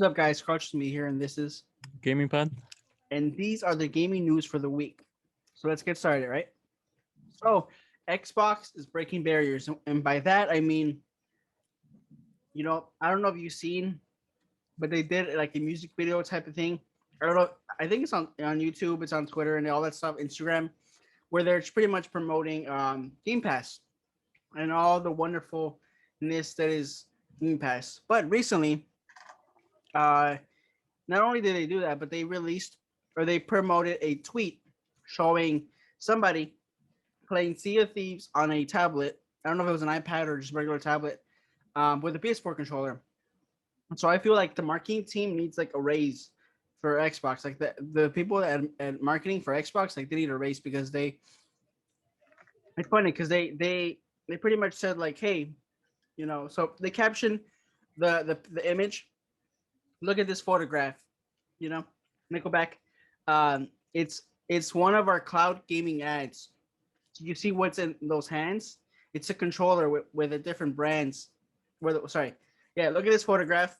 What's up, guys? Crouch me here, and this is, GamingPod. and these are the gaming news for the week. So let's get started, right? So Xbox is breaking barriers, and by that I mean, I don't know if you've seen, but they did like a music video type of thing. I don't know. I think it's on YouTube, it's on Twitter, and all that stuff, Instagram, where they're pretty much promoting Game Pass and all the wonderfulness that is Game Pass. But recently, uh, not only did they do that, but they released or they promoted a tweet showing somebody playing Sea of Thieves on a tablet. I don't know if it was an iPad or just regular tablet with a PS4 controller. So I feel like the marketing team needs like a raise for Xbox. Like the people at marketing for Xbox, like they need a raise because it's funny because they pretty much said like, hey, so they captioned the image. Look at this photograph, you know, Nickelback. It's one of our cloud gaming ads. So you see what's in those hands? It's a controller with a different brands. Sorry, yeah. Look at this photograph.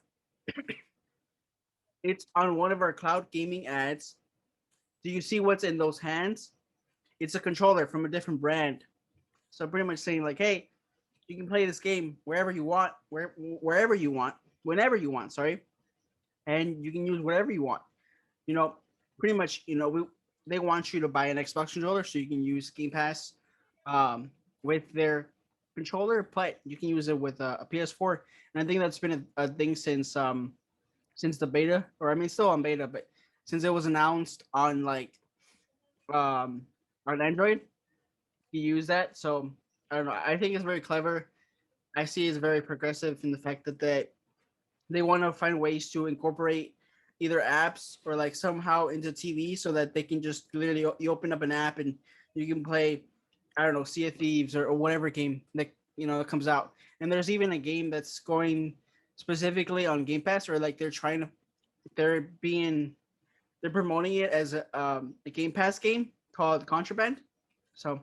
It's on one of our cloud gaming ads. Do you see what's in those hands? It's a controller from a different brand. So pretty much saying like, hey, you can play this game wherever you want, wherever you want, whenever you want. Sorry, and you can use whatever you want. You know, pretty much. They want you to buy an Xbox controller so you can use Game Pass with their controller, but you can use it with a PS4. And I think that's been a thing since the beta, or I mean, still on beta, but since it was announced on like um on Android, you use that. So I don't know. I think it's very clever. I see it's very progressive in the fact that they want to find ways to incorporate either apps or like somehow into TV so that they can just literally you open up an app and you can play, I don't know, Sea of Thieves or whatever game that comes out. And there's even a game that's going specifically on Game Pass, or like they're promoting it as a Game Pass game called Contraband. So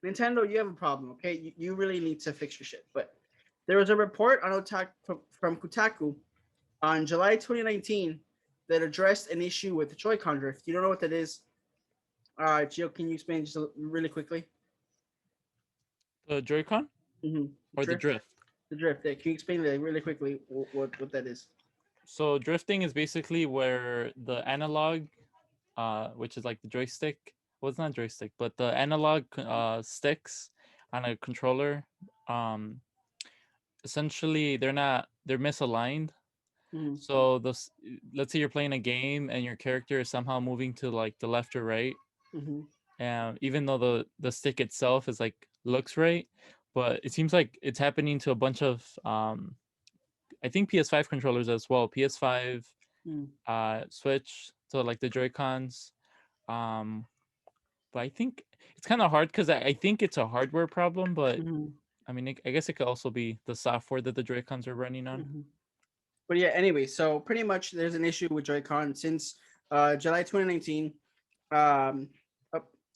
Nintendo, you have a problem, okay? You really need to fix your shit. But there was a report on from Kotaku on July 2019 that addressed an issue with the Joy-Con drift. You don't know what that is? Gio, can you explain just really quickly? The Joy-Con Mm-hmm. or the drift? The drift. Yeah. Can you explain that really quickly? What that is? So drifting is basically where the analog, which is like the joystick. Well, it's not joystick, but the analog sticks on a controller. Um, Essentially, they're misaligned. Mm-hmm. So let's say you're playing a game and your character is somehow moving to like the left or right, Mm-hmm. and even though the stick itself is like looks right, but it seems like it's happening to a bunch of I think PS5 controllers as well. PS5, Switch, so like the Joy Cons. Um, but I think it's kind of hard because I think it's a hardware problem. But Mm-hmm. I mean, I guess it could also be the software that the Joy Cons are running on. Mm-hmm. But yeah, anyway, so pretty much there's an issue with Joy-Con since July 2019. Um,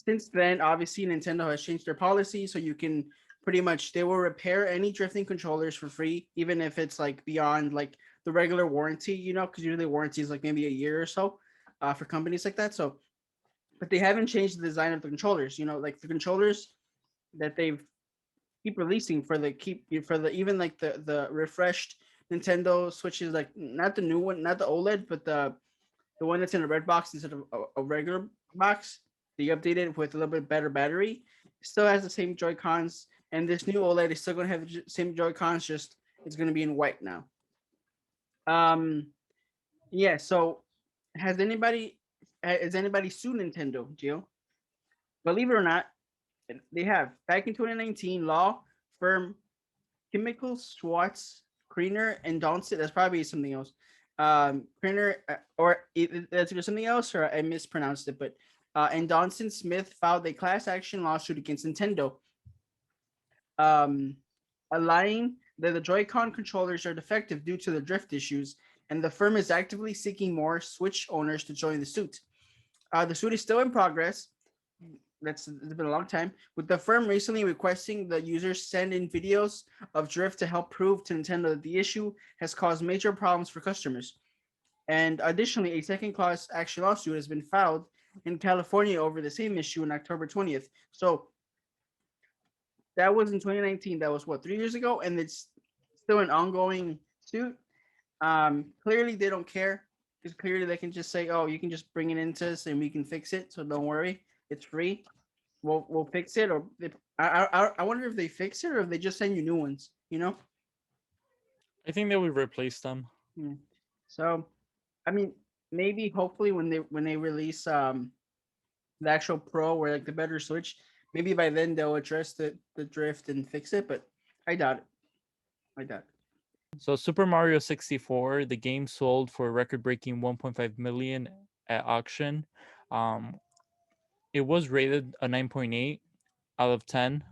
since then, obviously, Nintendo has changed their policy, so you can pretty much they will repair any drifting controllers for free, even if it's like beyond like the regular warranty, because usually warranty is like maybe a year or so for companies like that. So, but they haven't changed the design of the controllers. Like the controllers that they've keep releasing for the even like the refreshed Nintendo Switches, like not the new one, not the OLED, but the one that's in a red box instead of a regular box. They updated with a little bit better battery. It still has the same Joy Cons, and this new OLED is still going to have the same Joy Cons. Just it's going to be in white now. Yeah. So, has anybody sued Nintendo, Gio? Believe it or not, they have. Back in 2019, law firm Chemical Schwartz, Kriener, and Donson. That's probably something else. Kriener, that's either something else, or I mispronounced it. But and Donson Smith filed a class action lawsuit against Nintendo, um, alleging that the Joy-Con controllers are defective due to the drift issues, and the firm is actively seeking more Switch owners to join the suit. The suit is still in progress. it's been a long time, with the firm recently requesting the users send in videos of drift to help prove to Nintendo that the issue has caused major problems for customers. And additionally, a second class action lawsuit has been filed in California over the same issue on October 20th. So that was in 2019. That was what, 3 years ago, and it's still an ongoing suit. Clearly they don't care, because clearly they can just say, "Oh, you can just bring it into us and we can fix it. So don't worry, it's free. We'll fix it." Or I wonder if they fix it or if they just send you new ones. You know. I think they would replace them. Yeah. So, I mean, maybe hopefully when they release the actual Pro or like the better Switch, maybe by then they'll address the drift and fix it. But I doubt it. I doubt it. So Super Mario 64, the game sold for a record-breaking 1.5 million at auction. Um, it was rated a 9.8 out of 10,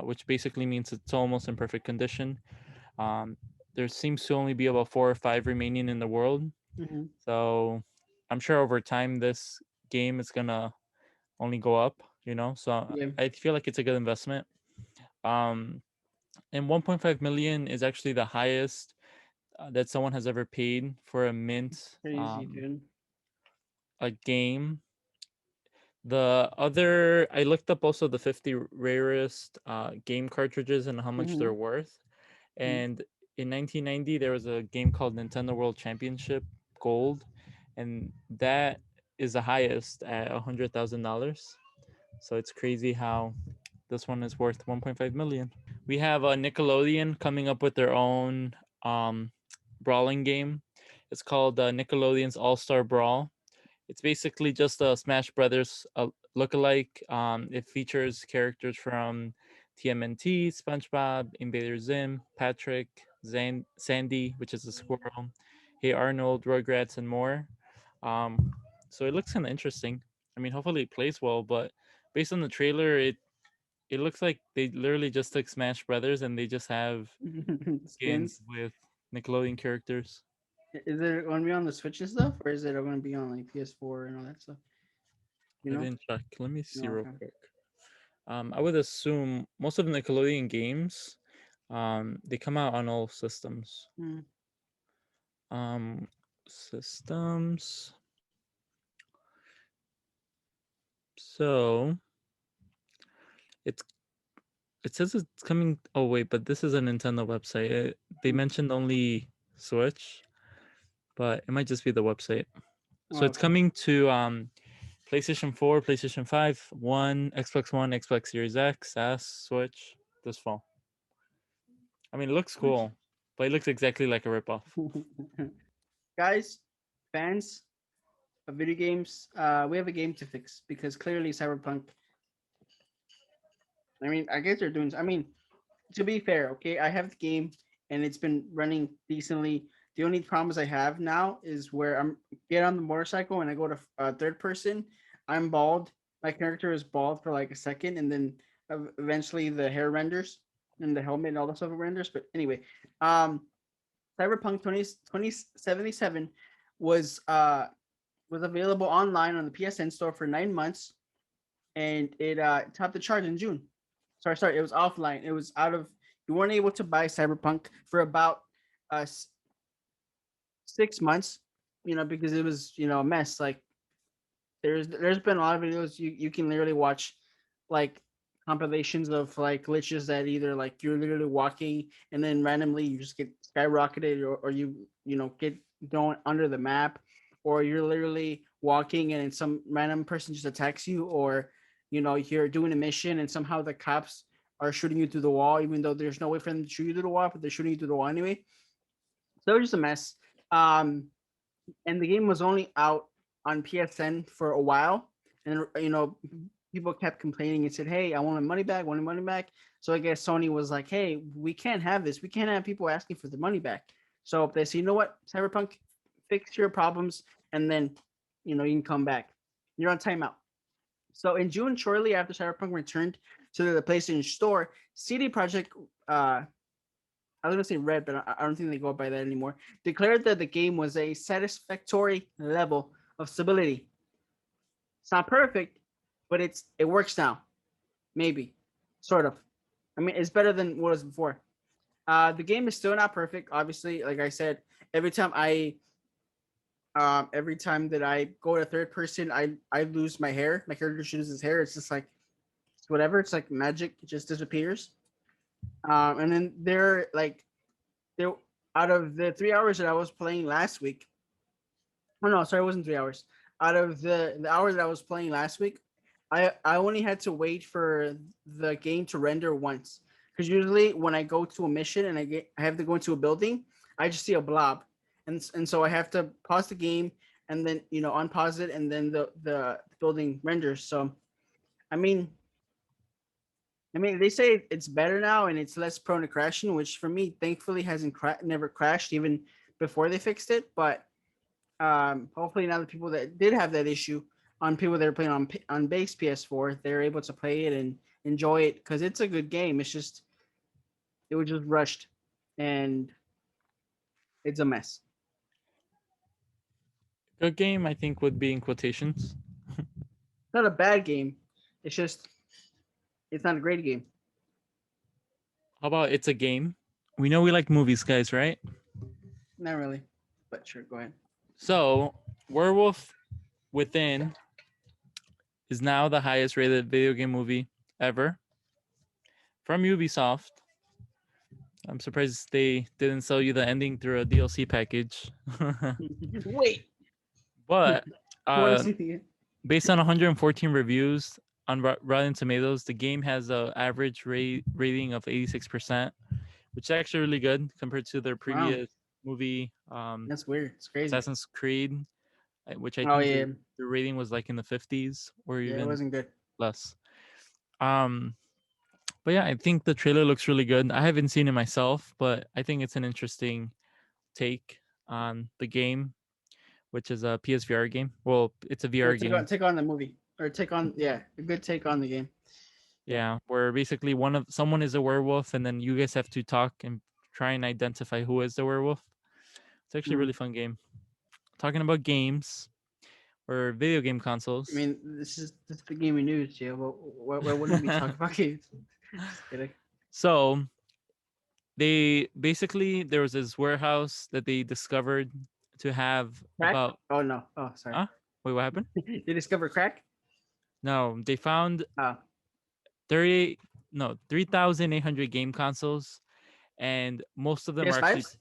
which basically means it's almost in perfect condition. There seems to only be about 4 or 5 remaining in the world. Mm-hmm. So I'm sure over time this game is gonna only go up, So Yeah. I feel like it's a good investment. And 1.5 million is actually the highest that someone has ever paid for a mint Crazy, dude. a game. The other, I looked up also the 50 rarest game cartridges and how much Mm-hmm. they're worth. And in 1990, there was a game called Nintendo World Championship Gold, and that is the highest at $100,000. So it's crazy how this one is worth 1.5 million. We have a Nickelodeon coming up with their own brawling game. It's called Nickelodeon's All-Star Brawl. It's basically just a Smash Brothers lookalike. It features characters from TMNT, SpongeBob, Invader Zim, Patrick, Sandy, which is a squirrel, Hey Arnold, Rugrats, and more. So it looks kind of interesting. I mean, hopefully it plays well, but based on the trailer, it looks like they literally just took Smash Brothers and they just have skins Skins. with Nickelodeon characters. Is it going to be on the Switch and stuff, or is it going to be on like PS4 and all that stuff? You I know? didn't check. Let me see No, real okay. quick. I would assume most of the Nickelodeon games, they come out on all systems. Mm. Systems. So it's it says it's coming. Oh wait, but this is a Nintendo website. They mentioned only Switch, but it might just be the website. So it's Okay. coming to PlayStation 4, PlayStation 5, Xbox One, Xbox Series X, S, Switch this fall. I mean, it looks cool, but it looks exactly like a ripoff. Guys, fans of video games, we have a game to fix because clearly Cyberpunk. I mean, I guess they're doing. I mean, to be fair, okay, I have the game and it's been running decently. The only problems I have now is where I'm get on the motorcycle and I go to third person. I'm bald. My character is bald for like a second, and then eventually the hair renders and the helmet and all the stuff renders. But anyway, um, Cyberpunk 2077 was available online on the PSN store for 9 months, and it topped the charts in June. Sorry, it was offline. It was out of. You weren't able to buy Cyberpunk for about uh 6 months, because it was a mess. Like there's been a lot of videos you can literally watch, like compilations of like glitches that either like you're literally walking and then randomly you just get skyrocketed, or you get going under the map, or you're literally walking and some random person just attacks you, or you're doing a mission and somehow the cops are shooting you through the wall even though there's no way for them to shoot you through the wall, but they're shooting you through the wall anyway. So it was just a mess. um and the game was only out on PSN for a while, and people kept complaining and said, "Hey, I want my money back, want my money back." So I guess Sony was like, "Hey, we can't have this. We can't have people asking for the money back." So they say, "You know what, Cyberpunk, fix your problems, and then you can come back. You're on timeout." So in June, shortly after Cyberpunk returned to the PlayStation Store, CD Projekt, I was gonna say Red, but I don't think they go by that anymore, declared that the game was a satisfactory level of stability. It's not perfect, but it works now. Maybe, sort of. I mean, it's better than what it was before. The game is still not perfect. Obviously, like I said, every time every time that I go to third person, I lose my hair. My character loses his hair. It's just like it's whatever. It's like magic. It just disappears. And then there out of the 3 hours that I was playing last week. Oh no, sorry, it wasn't 3 hours. Out of the hour that I was playing last week, I only had to wait for the game to render once. Because usually when I go to a mission and I have to go into a building, I just see a blob, and so I have to pause the game and then unpause it and then the building renders. So I mean they say it's better now and it's less prone to crashing, which for me thankfully hasn't never crashed even before they fixed it. But hopefully now the people that did have that issue on people that are playing on base PS4, they're able to play it and enjoy it because it's a good game. It's just it was just rushed and it's a mess. Good game, I think, would be in quotations. It's not a bad game. It's just it's not a great game. How about it's a game? We know we like movies, guys, right? Not really, but sure, go ahead. So, Werewolf Within is now the highest rated video game movie ever from Ubisoft. I'm surprised they didn't sell you the ending through a DLC package. Wait, But I want to see the based on 114 reviews on Rotten Tomatoes, the game has an average rating of 86%, which is actually really good compared to their previous movie, That's weird. It's crazy. Assassin's Creed, which I Oh think yeah, the rating was like in the 50s or yeah, it even wasn't good. less. But yeah, I think the trailer looks really good. I haven't seen it myself, but I think it's an interesting take on the game, which is a PSVR game. Well, it's a VR game. Take on the movie or take on a good take on the game. Yeah, where basically someone is a werewolf, and then you guys have to talk and try and identify who is the werewolf. It's actually a really fun game. Talking about games or video game consoles. I mean, this is the gaming news, yeah. Why wouldn't we talk about games? So there was this warehouse that they discovered to have Crack? about. Oh no! Oh, sorry. Huh? Wait, what happened? They discovered crack? No, they found Oh. 3,800 game consoles, and most of them are actually PS5s?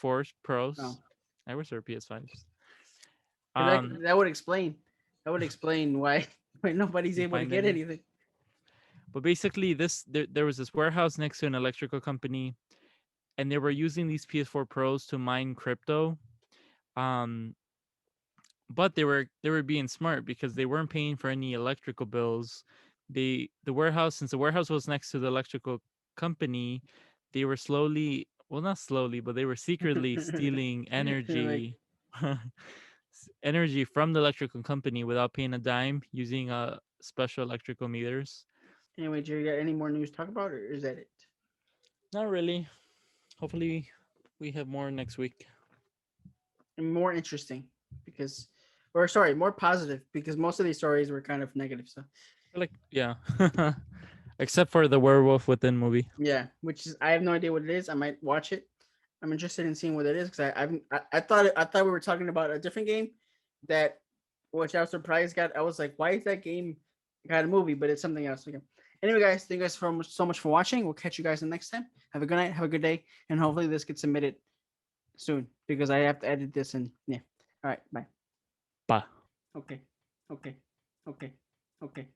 PS4s Pros. Oh. I wish they were PS5s. That would explain. That would explain why nobody's able to get anything. But basically, there was this warehouse next to an electrical company, and they were using these PS4 Pros to mine crypto. But they were being smart because they weren't paying for any electrical bills. Since the warehouse was next to the electrical company, they were not slowly, but they were secretly stealing energy. Energy from the electrical company without paying a dime using special electrical meters. Anyway, Jerry, got any more news to talk about, or is that it? Not really. Hopefully, we have more next week. And more interesting more positive because most of these stories were kind of negative. So, yeah, except for the Werewolf Within movie. Yeah, which is I have no idea what it is. I might watch it. I'm interested in seeing what it is because I thought we were talking about a different game which I was surprised got. I was like, why is that game got a movie? But it's something else. Okay. Anyway, guys, thank you guys so much for watching. We'll catch you guys the next time. Have a good night. Have a good day, and hopefully this gets submitted soon because I have to edit this and yeah. All right, bye. Bye. Okay. Okay. Okay. Okay.